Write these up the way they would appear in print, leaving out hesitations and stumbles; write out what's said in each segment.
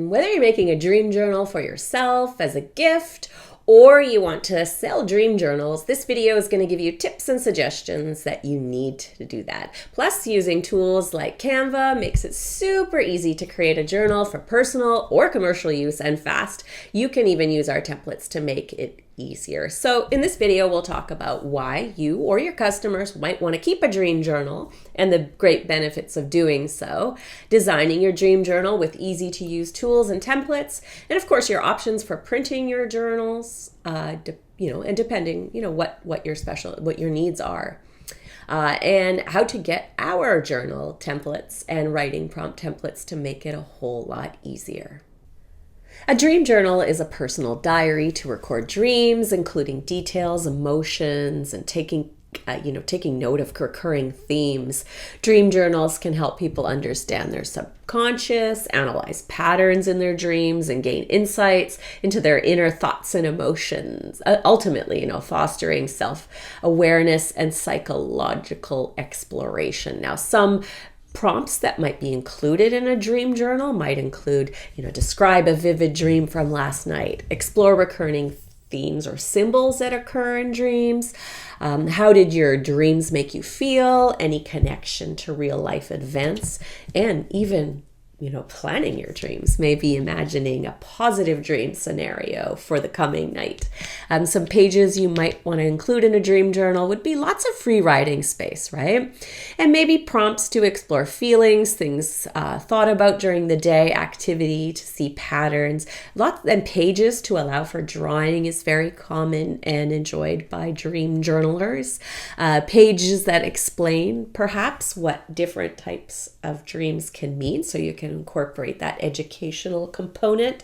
Whether you're making a dream journal for yourself as a gift or you want to sell dream journals, this video is going to give you tips and suggestions that you need to do that. Plus, using tools like Canva makes it super easy to create a journal for personal or commercial use and fast. You can even use our templates to make it easier. So in this video, we'll talk about why you or your customers might want to keep a dream journal and the great benefits of doing so, designing your dream journal with easy to use tools and templates, and of course your options for printing your journals, and depending, what your needs are. And how to get our journal templates and writing prompt templates to make it a whole lot easier. A dream journal is a personal diary to record dreams, including details, emotions, and taking note of recurring themes. Dream journals can help people understand their subconscious, analyze patterns in their dreams, and gain insights into their inner thoughts and emotions, ultimately, fostering self-awareness and psychological exploration. Now, some prompts that might be included in a dream journal might include, describe a vivid dream from last night, explore recurring themes or symbols that occur in dreams, how did your dreams make you feel, any connection to real life events, and even planning your dreams, maybe imagining a positive dream scenario for the coming night. Some pages you might want to include in a dream journal would be lots of free writing space, right? And maybe prompts to explore feelings, things thought about during the day, activity to see patterns. And pages to allow for drawing is very common and enjoyed by dream journalers. Pages that explain perhaps what different types of dreams can mean, so you can incorporate that educational component.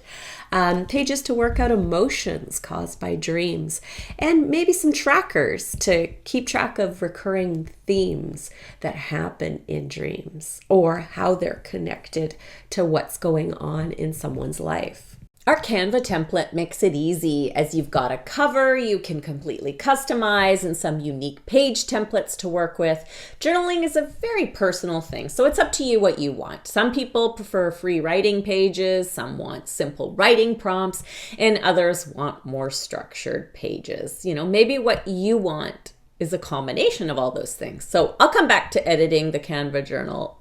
Pages to work out emotions caused by dreams, and maybe some trackers to keep track of recurring themes that happen in dreams or how they're connected to what's going on in someone's life. Our Canva template makes it easy, as you've got a cover you can completely customize and some unique page templates to work with. Journaling is a very personal thing, so it's up to you what you want. Some people prefer free writing pages, some want simple writing prompts, and others want more structured pages. Maybe what you want is a combination of all those things. So I'll come back to editing the Canva journal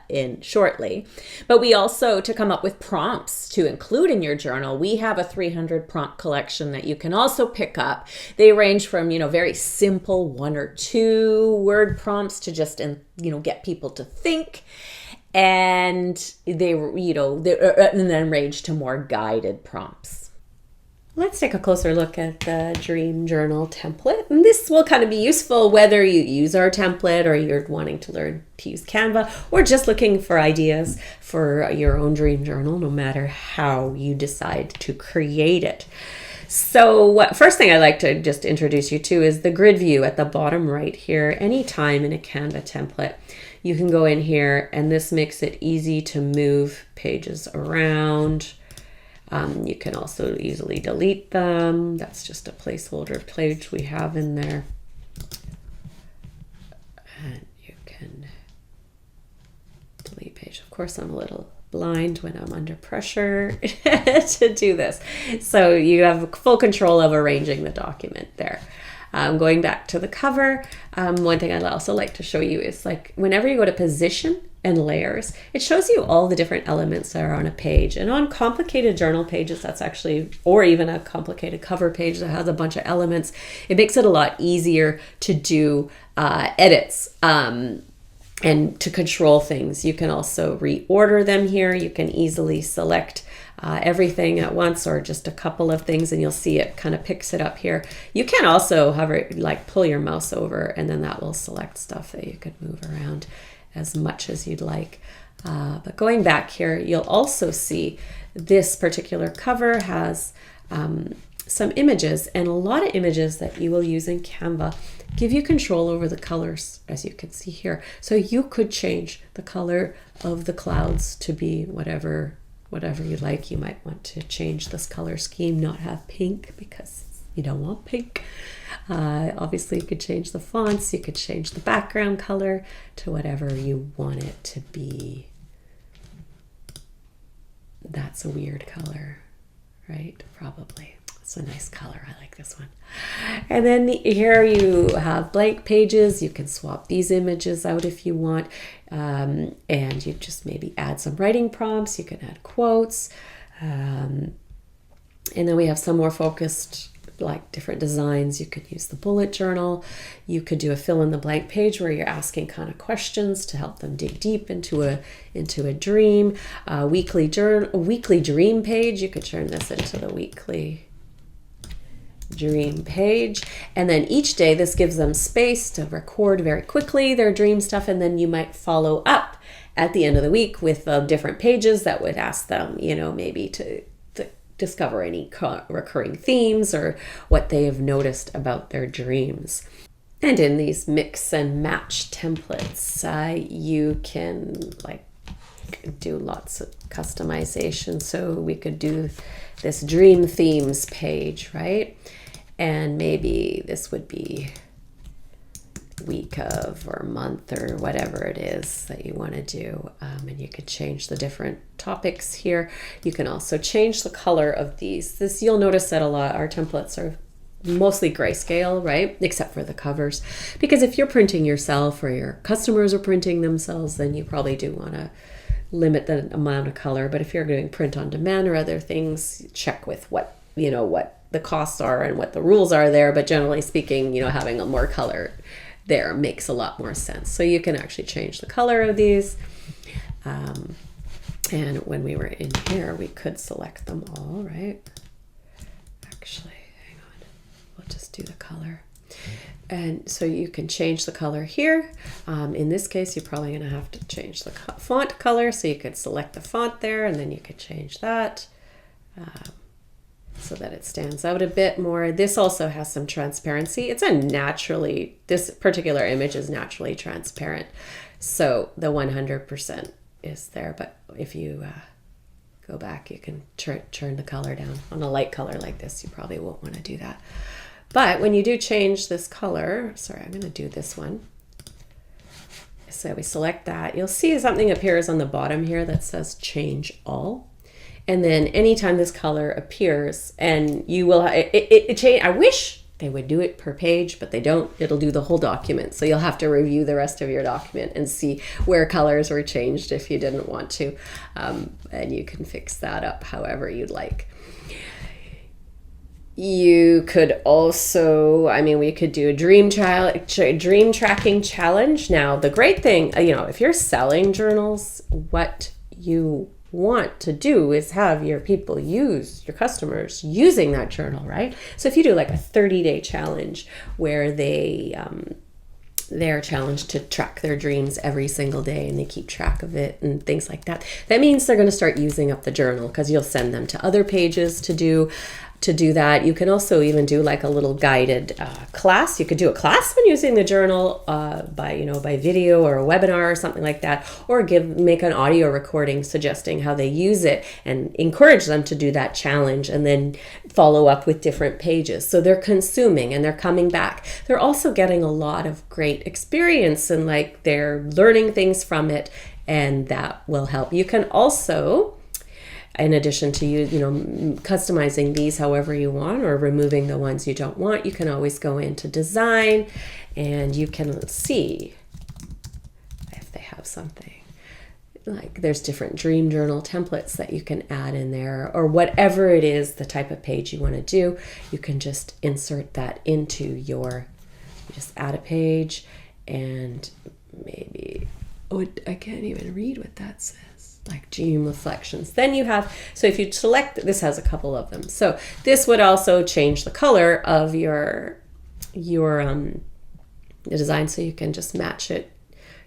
in shortly. But we also, to come up with prompts to include in your journal, we have a 300 prompt collection that you can also pick up. They range from, very simple 1 or 2 word prompts to just, get people to think. And they and then range to more guided prompts. Let's take a closer look at the dream journal template. And this will kind of be useful whether you use our template or you're wanting to learn to use Canva or just looking for ideas for your own dream journal, no matter how you decide to create it. So first thing I'd like to just introduce you to is the grid view at the bottom right here. Anytime in a Canva template, you can go in here, and this makes it easy to move pages around. You can also easily delete them. That's just a placeholder page we have in there. And you can delete page. Of course, I'm a little blind when I'm under pressure to do this. So you have full control of arranging the document there. Going back to the cover, one thing I'd also like to show you is whenever you go to position and layers, it shows you all the different elements that are on a page. And on complicated journal pages, that's actually, or even a complicated cover page that has a bunch of elements, it makes it a lot easier to do edits and to control things. You can also reorder them here. You can easily select everything at once or just a couple of things, and you'll see it kind of picks it up here. You can also hover, pull your mouse over, and then that will select stuff that you could move around as much as you'd like. But going back here, you'll also see this particular cover has some images, and a lot of images that you will use in Canva give you control over the colors, as you can see here. So you could change the color of the clouds to be whatever you like. You might want to change this color scheme, not have pink because you don't want pink. Obviously, you could change the fonts, you could change the background color to whatever you want it to be. That's a weird color, right? Probably. It's a nice color. I like this one. And then here you have blank pages. You can swap these images out if you want. And you just maybe add some writing prompts. You can add quotes. And then we have some more focused, like different designs. You could use the bullet journal. You could do a fill in the blank page where you're asking kind of questions to help them dig deep into a dream. Weekly dream page. You could turn this into the weekly dream page. And then each day this gives them space to record very quickly their dream stuff, and then you might follow up at the end of the week with different pages that would ask them, maybe to discover any recurring themes or what they have noticed about their dreams. And in these mix and match templates, you can do lots of customization. So we could do this dream themes page, right? And maybe this would be week of or month or whatever it is that you want to do. And you could change the different topics here. You can also change the color of these. You'll notice that a lot our templates are mostly grayscale, right? Except for the covers. Because if you're printing yourself or your customers are printing themselves, then you probably do want to limit the amount of color. But if you're doing print on demand or other things, check with what the costs are and what the rules are there. But generally speaking, having a more color there makes a lot more sense. So you can actually change the color of these. And when we were in here, we could select them all, right? Actually, hang on. We'll just do the color. And so you can change the color here. In this case, you're probably going to have to change the font color. So you could select the font there, and then you could change that so that it stands out a bit more. This also has some transparency. This particular image is naturally transparent. So the 100% is there. But if you go back, you can turn the color down. On a light color like this, you probably won't want to do that. But when you do change this color, sorry, I'm going to do this one. So we select that. You'll see something appears on the bottom here that says change all. And then anytime this color appears, and you will, it change. I wish they would do it per page, but they don't. It'll do the whole document. So you'll have to review the rest of your document and see where colors were changed if you didn't want to. And you can fix that up however you'd like. You could also, we could do a dream tracking challenge. Now, the great thing, if you're selling journals, what you want to do is have your customers using that journal, right? So if you do like a 30-day challenge where they're challenged to track their dreams every single day and they keep track of it and things like that, that means they're going to start using up the journal because you'll send them to other pages to do that. You can also even do like a little guided class. You could do a class when using the journal by video or a webinar or something like that, or make an audio recording suggesting how they use it and encourage them to do that challenge and then follow up with different pages. So they're consuming and they're coming back. They're also getting a lot of great experience and they're learning things from it, and that will help. You can also, in addition to customizing these however you want or removing the ones you don't want, you can always go into design and you can see if they have something. Like there's different dream journal templates that you can add in there, or whatever it is, the type of page you want to do, you can just insert that into you just add a page, and maybe, I can't even read what that says. Like dream reflections. Then you have, so if you select, this has a couple of them. So this would also change the color of your design, so you can just match it.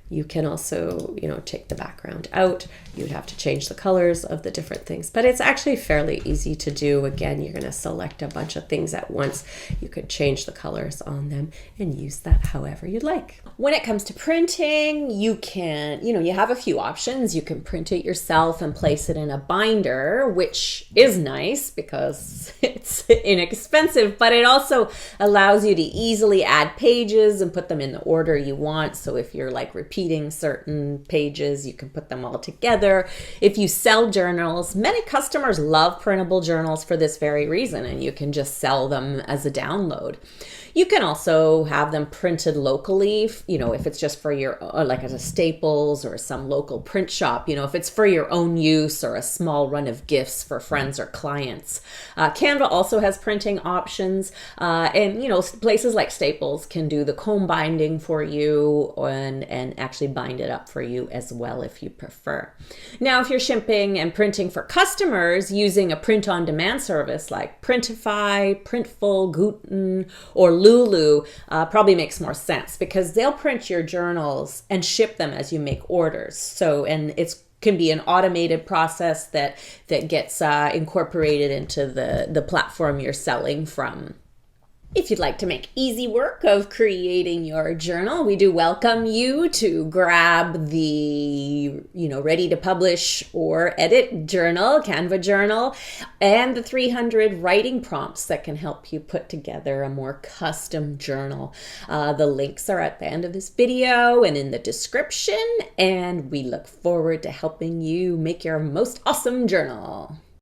You can also, take the background out. You'd have to change the colors of the different things, but it's actually fairly easy to do. Again, you're going to select a bunch of things at once. You could change the colors on them and use that however you'd like. When it comes to printing, you can, you have a few options. You can print it yourself and place it in a binder, which is nice because it's inexpensive, but it also allows you to easily add pages and put them in the order you want. So if you're repeating repeating certain pages, you can put them all together. If you sell journals, many customers love printable journals for this very reason, and you can just sell them as a download. You can also have them printed locally, if it's just for your, like at a Staples or some local print shop, if it's for your own use or a small run of gifts for friends or clients. Canva also has printing options, and places like Staples can do the comb binding for you and actually bind it up for you as well if you prefer. Now, if you're shipping and printing for customers using a print-on-demand service like Printify, Printful, Guten, or Lulu, probably makes more sense because they'll print your journals and ship them as you make orders. And it's can be an automated process that gets incorporated into the platform you're selling from. If you'd like to make easy work of creating your journal, we do welcome you to grab the, ready to publish or edit journal, Canva journal, and the 300 writing prompts that can help you put together a more custom journal. The links are at the end of this video and in the description, and we look forward to helping you make your most awesome journal.